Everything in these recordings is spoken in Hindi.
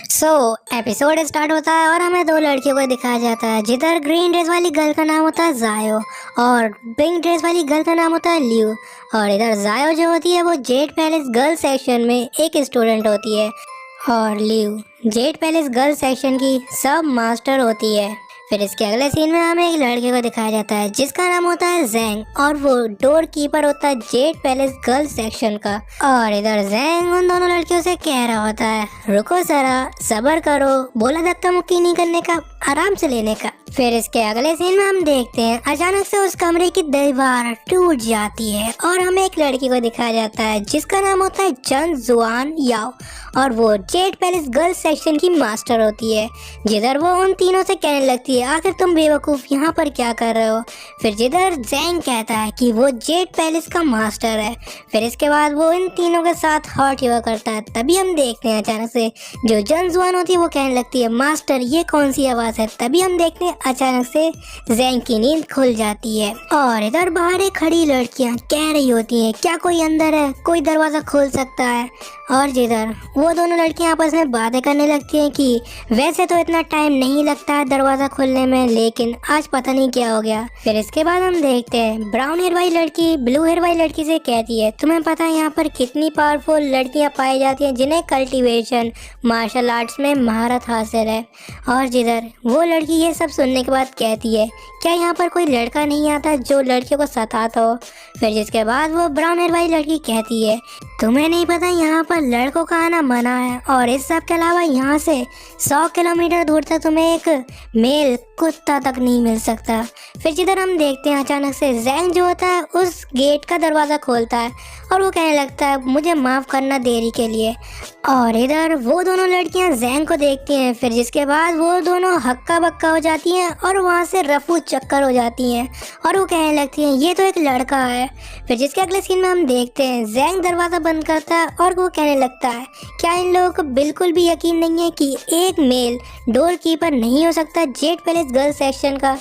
सो एपिसोड स्टार्ट होता है और हमें दो लड़कियों को दिखाया जाता है, जिधर ग्रीन ड्रेस वाली गर्ल का नाम होता है जायो और पिंक ड्रेस वाली गर्ल का नाम होता है लियो। और इधर जायो जो होती है वो जेड पैलेस गर्ल सेक्शन में एक स्टूडेंट होती है और लियो जेड पैलेस गर्ल सेक्शन की सब मास्टर होती है। फिर इसके अगले सीन में हमें एक लड़के को दिखाया जाता है जिसका नाम होता है जैंग और वो डोर कीपर होता है जेड पैलेस गर्ल सेक्शन का। और इधर जैंग उन दोनों लड़कियों से कह रहा होता है, रुको जरा, सब्र करो, बोला धक्का मुक्की नहीं करने का, आराम से लेने का। फिर इसके अगले सीन में हम देखते हैं अचानक से उस कमरे की दीवार टूट जाती है और हमें एक लड़की को दिखाया जाता है जिसका नाम होता है जन जुआन याओ और वो जेड पैलेस गर्ल्स सेक्शन की मास्टर होती है। जिधर वो उन तीनों से कहने लगती है, आखिर तुम बेवकूफ़ यहाँ पर क्या कर रहे हो। फिर जिधर जैंग कहता है कि वो जेड पैलेस का मास्टर है। फिर इसके बाद वो इन तीनों के साथ हॉट योगा करता है। तभी हम देखते हैं अचानक से जो जन जुआन होती है वो कहने लगती है, मास्टर ये कौन सी आवाज़ है। तभी हम देखते हैं अचानक से जैंग की नींद खुल जाती है और इधर बाहर एक खड़ी लड़कियां कह रही होती हैं, क्या कोई अंदर है, कोई दरवाज़ा खोल सकता है। और जिधर वो दोनों लड़कियां आपस में बातें करने लगती हैं कि वैसे तो इतना टाइम नहीं लगता है दरवाज़ा खोलने में, लेकिन आज पता नहीं क्या हो गया। फिर इसके बाद हम देखते हैं ब्राउन हेयर वाली लड़की ब्लू हेयर वाली लड़की से कहती है, तुम्हें पता है यहाँ पर कितनी पावरफुल लड़कियाँ पाई जाती हैं जिन्हें कल्टीवेशन मार्शल आर्ट्स में महारत हासिल है। और जिधर वो लड़की ये सब सुनने के बाद कहती है, क्या यहाँ पर कोई लड़का नहीं आता जो लड़कियों को सताता हो। फिर जिसके बाद वो ब्राउन हेयर वाली लड़की कहती है, तुम्हें नहीं पता यहाँ पर लड़कों का आना मना है और इस सब के अलावा यहाँ से 100 किलोमीटर दूर तक तुम्हें एक मेल कुत्ता तक नहीं मिल सकता। फिर जिधर हम देखते हैं अचानक से जैंग जो होता है उस गेट का दरवाज़ा खोलता है और वो कहने लगता है, मुझे माफ़ करना देरी के लिए। और इधर वो दोनों लड़कियां जैंग को देखती हैं। फिर जिसके बाद वो दोनों हक्का बक्का हो जाती हैं और वहाँ से रफू चक्कर हो जाती हैं और वो कहने लगती हैं, ये तो एक लड़का है। फिर जिसके अगले सीन में हम देखते हैं जैंग दरवाज़ा बंद करता है और वो कहने लगता है, क्या इन लोगों को बिल्कुल भी यकीन नहीं है कि एक मेल डोर कीपर नहीं हो सकता जेड पैलेस गर्ल सेक्शन का।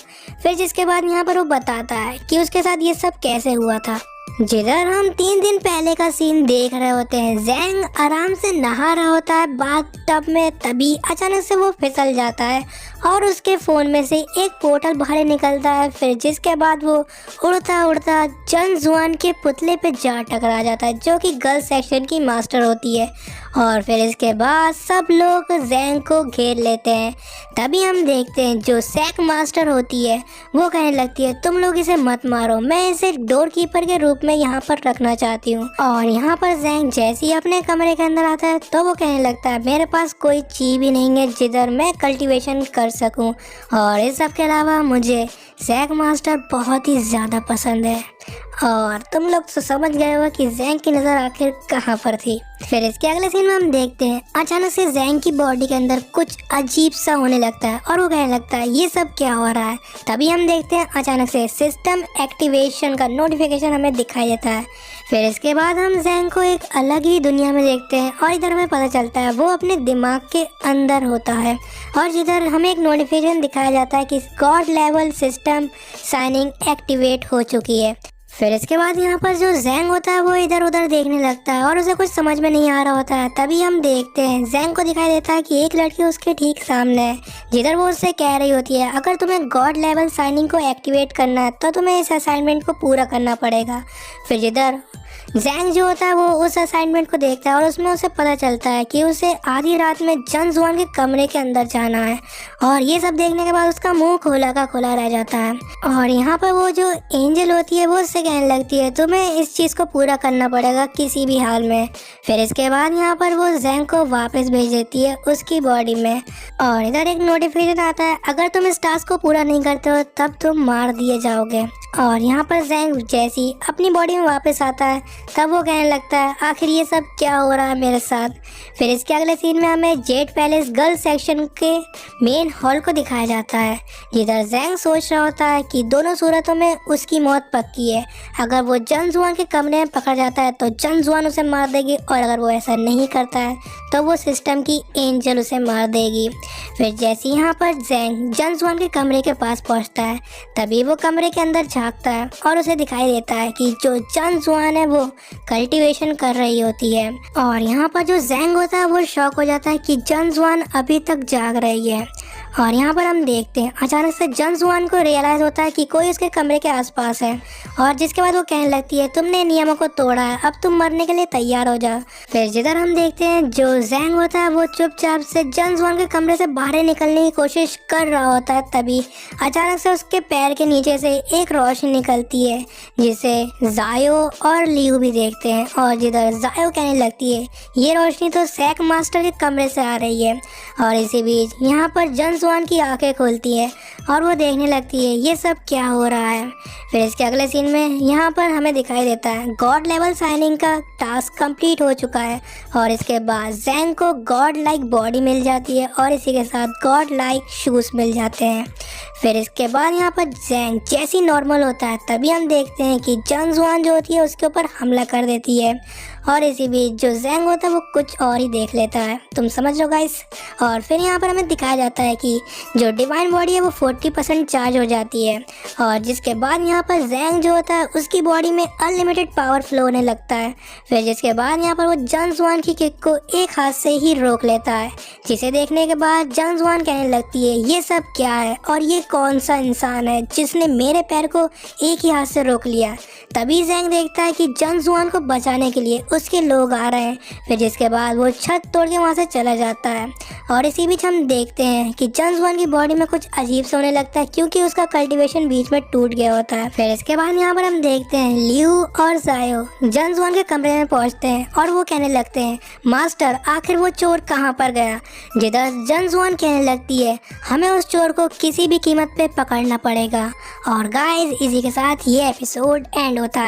फिर जिसके बाद यहाँ पर वो बताता है कि उसके साथ ये सब कैसे हुआ था। जिधर हम 3 दिन पहले का सीन देख रहे होते हैं, जैंग आराम से नहा रहा होता है बाथ टब में। तभी अचानक से वो फिसल जाता है और उसके फ़ोन में से एक पोर्टल बाहर निकलता है। फिर जिसके बाद वो उड़ता उड़ता जन जुआन के पुतले पे जा टकरा जाता है जो कि गर्ल सेक्शन की मास्टर होती है। और फिर इसके बाद सब लोग जैंग को घेर लेते हैं। तभी हम देखते हैं जो सैक मास्टर होती है वो कहने लगती है, तुम लोग इसे मत मारो, मैं इसे डोर कीपर के रूप में यहाँ पर रखना चाहती हूँ। और यहाँ पर जैंग जैसे ही अपने कमरे के अंदर आता है तो वो कहने लगता है, मेरे पास कोई चीज़ भी नहीं है जिधर मैं कल्टीवेशन कर सकूँ और इस सब के अलावा मुझे जैक मास्टर बहुत ही ज़्यादा पसंद है। और तुम लोग तो समझ गए हो कि जैंग की नज़र आखिर कहाँ पर थी। फिर इसके अगले सीन में हम देखते हैं अचानक से जैंग की बॉडी के अंदर कुछ अजीब सा होने लगता है और वो कहने लगता है, ये सब क्या हो रहा है। तभी हम देखते हैं अचानक से सिस्टम एक्टिवेशन का नोटिफिकेशन हमें दिखाई देता है। फिर इसके बाद हम जैंग को एक अलग ही दुनिया में देखते हैं और इधर हमें पता चलता है वो अपने दिमाग के अंदर होता है। और जिधर हमें एक नोटिफिकेशन दिखाया जाता है कि God level system signing activate हो चुकी है। फिर इसके बाद यहाँ पर जो जैंग होता है वो इधर उधर देखने लगता है और उसे कुछ समझ में नहीं आ रहा होता है। तभी हम देखते हैं जैंग को दिखाई देता है कि एक लड़की उसके ठीक सामने है, जिधर वो उससे कह रही होती है, अगर तुम्हें गॉड लेवल साइनिंग को एक्टिवेट करना है तो तुम्हें इस असाइनमेंट को पूरा करना पड़ेगा। फिर जिधर जैंग जो होता है वो उस असाइनमेंट को देखता है और उसमें उसे पता चलता है कि उसे आधी रात में जन जुआन के कमरे के अंदर जाना है। और ये सब देखने के बाद उसका मुंह खोला का खोला रह जाता है। और यहाँ पर वो जो एंजल होती है वो उससे कहने लगती है, तुम्हें इस चीज़ को पूरा करना पड़ेगा किसी भी हाल में। फिर इसके बाद यहाँ पर वो जैंग को वापस भेज देती है उसकी बॉडी में। और इधर एक नोटिफिकेशन आता है, अगर तुम इस टास्क को पूरा नहीं करते हो तब तुम मार दिए जाओगे। और यहाँ पर जैंग जैसी अपनी बॉडी में वापस आता है तब वो कहने लगता है, आखिर ये सब क्या हो रहा है मेरे साथ। फिर इसके अगले सीन में हमें जेड पैलेस गर्ल सेक्शन के मेन हॉल को दिखाया जाता है, जिधर जैंग सोच रहा होता है कि दोनों सूरतों में उसकी मौत पक्की है। अगर वो जन जुआन के कमरे में पकड़ जाता है तो जन जुआन उसे मार देगी और अगर वो ऐसा नहीं करता है तो वो सिस्टम की एंजल उसे मार देगी। फिर जैसे यहाँ पर जैंग जंगजुआन के कमरे के पास पहुँचता है, तभी वो कमरे के अंदर झांकता है और उसे दिखाई देता है कि जो जंगजुआन है वो कल्टीवेशन कर रही होती है। और यहाँ पर जो जैंग होता है वो शॉक हो जाता है कि जंगजुआन अभी तक जाग रही है। और यहाँ पर हम देखते हैं अचानक से जंगजुआन को रियलाइज़ होता है कि कोई उसके कमरे के आसपास है, और जिसके बाद वो कहने लगती है तुमने नियमों को तोड़ा है, अब तुम मरने के लिए तैयार हो जा। फिर जिधर हम देखते हैं जो जैंग होता है वो चुपचाप से जंगजुआन के कमरे से बाहर निकलने की कोशिश कर रहा होता है, तभी अचानक से उसके पैर के नीचे से एक रोशनी निकलती है जिसे जायो और लियू भी देखते हैं। और जिधर जायो कहने लगती है ये रोशनी तो सैक मास्टर के कमरे से आ रही है। और इसी बीच यहाँ पर जंगजुआन की आंखें खुलती है और वो देखने लगती है ये सब क्या हो रहा है। फिर इसके अगले सीन में यहाँ पर हमें दिखाई देता है गॉड लेवल साइनिंग का टास्क कंप्लीट हो चुका है, और इसके बाद जैंग को गॉड लाइक बॉडी मिल जाती है और इसी के साथ गॉड लाइक शूज़ मिल जाते हैं। फिर इसके बाद यहाँ पर जैंग जैसी नॉर्मल होता है तभी हम देखते हैं कि जंगजुआन जो होती है उसके ऊपर हमला कर देती है, और इसी बीच जो जैंग होता है वो कुछ और ही देख लेता है, तुम समझ लो गाइस। और फिर यहाँ पर हमें दिखाया जाता है कि जो डिवाइन बॉडी है वो 40% चार्ज हो जाती है, और जिसके बाद यहाँ पर जैंग जो होता है उसकी बॉडी में अनलिमिटेड पावर फ्लो होने लगता है। फिर जिसके बाद यहाँ पर वो जंगजुआन की किक को एक हाथ से ही रोक लेता है, जिसे देखने के बाद जंगजुआन कहने लगती है ये सब क्या है और ये कौन सा इंसान है जिसने मेरे पैर को एक ही हाथ से रोक लिया। तभी जैंग देखता है कि जंगजुआन को बचाने के लिए उसके लोग आ रहे हैं। फिर जिसके बाद वो छत तोड़ के वहाँ से चला जाता है, और इसी बीच हम देखते हैं कि जंगजुआन की बॉडी में कुछ अजीब से होने लगता है क्योंकि उसका कल्टीवेशन बीच में टूट गया होता है। फिर इसके बाद यहाँ पर हम देखते हैं लियू और जायो जंगजुआन के कमरे में पहुँचते हैं और वो कहने लगते हैं मास्टर आखिर वो चोर कहाँ पर गया। जिधर जंगजुआन कहने लगती है हमें उस चोर को किसी भी कीमत पे पकड़ना पड़ेगा। और गाइस इसी के साथ ये एपिसोड एंड होता है।